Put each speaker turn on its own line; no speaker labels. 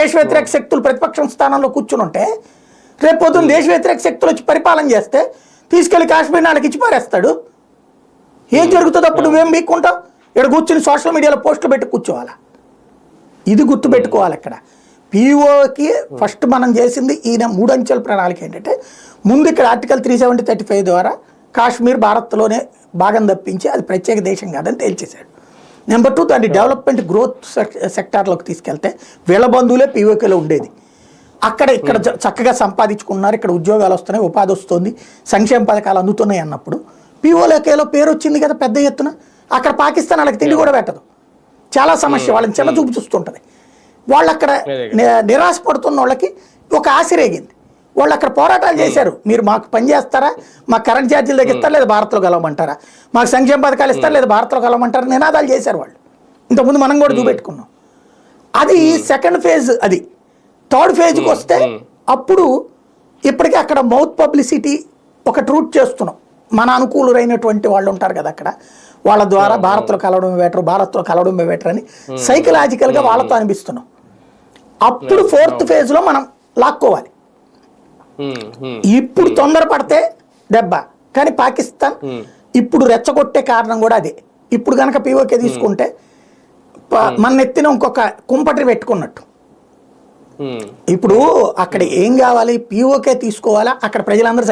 దేశ వ్యతిరేక శక్తులు ప్రతిపక్షం స్థానంలో కూర్చుని ఉంటే రేపు పొద్దున్న దేశ వ్యతిరేక శక్తులు వచ్చి పరిపాలన చేస్తే తీసుకెళ్లి కాశ్మీర్ వాళ్ళకి ఇచ్చి పారేస్తాడు. ఏం జరుగుతుంది అప్పుడు? నువ్వేం మీక్కుంటావు? ఇక్కడ కూర్చుని సోషల్ మీడియాలో పోస్టులు పెట్టి కూర్చోవాలా? ఇది గుర్తుపెట్టుకోవాలి. ఇక్కడ పీఓకి ఫస్ట్ మనం చేసింది ఈయన 3 అంచెల ప్రణాళిక ఏంటంటే, ముందు ఇక్కడ ఆర్టికల్ 370-35 ద్వారా కాశ్మీర్ భారత్లోనే భాగం తప్పించి అది ప్రత్యేక దేశం కాదని తేల్చేశాడు. నెంబర్ 2, దాన్ని డెవలప్మెంట్ గ్రోత్ సెక్టార్లోకి తీసుకెళ్తే వీళ్ళ బంధువులే పీఓకేలో ఉండేది. ఇక్కడ చక్కగా సంపాదించుకున్నారు, ఇక్కడ ఉద్యోగాలు వస్తున్నాయి, ఉపాధి వస్తుంది, సంక్షేమ పథకాలు అందుతున్నాయి అన్నప్పుడు పీఓకేలో పేరు వచ్చింది కదా పెద్ద ఎత్తున. అక్కడ పాకిస్తాన్ వాళ్ళకి తిండి కూడా పెట్టదు, చాలా సమస్య, వాళ్ళని చిన్న చూపు చూస్తుంటుంది. వాళ్ళు అక్కడ నిరాశపడుతున్న వాళ్ళకి ఒక ఆశ రేగింది. వాళ్ళు అక్కడ పోరాటాలు చేశారు. మీరు మాకు పని చేస్తారా, మాకు కరెంట్ ఛార్జీలు తగ్గిస్తారు, లేదా భారత్లో కలవమంటారా, మాకు సంక్షేమ పథకాలు ఇస్తారు, లేదా భారత్లో కలవమంటారా, నినాదాలు చేశారు వాళ్ళు. ఇంతకుముందు మనం కూడా చూపెట్టుకున్నాం. అది సెకండ్ ఫేజ్. అది థర్డ్ ఫేజ్కి వస్తే అప్పుడు ఇప్పటికీ అక్కడ మౌత్ పబ్లిసిటీ ఒక ట్రూట్ చేస్తున్నాం. మన అనుకూలురైనటువంటి వాళ్ళు ఉంటారు కదా అక్కడ, వాళ్ళ ద్వారా భారత్లో కలవడం బెటర్, భారత్లో కలవడం బెటర్ అని సైకలాజికల్గా వాళ్ళతో అనిపిస్తున్నాం. అప్పుడు ఫోర్త్ ఫేజ్లో మనం లాక్కోవాలి. ఇప్పుడు తొందరపడితే దెబ్బ. కానీ పాకిస్తాన్ ఇప్పుడు రెచ్చగొట్టే కారణం కూడా అదే. ఇప్పుడు కనుక పీఓకే తీసుకుంటే మన ఎత్తిన ఇంకొక కుంపటి పెట్టుకున్నట్టు. ఇప్పుడు అక్కడ ఏం కావాలి? పీఓకే తీసుకోవాలా, అక్కడ ప్రజలందరూ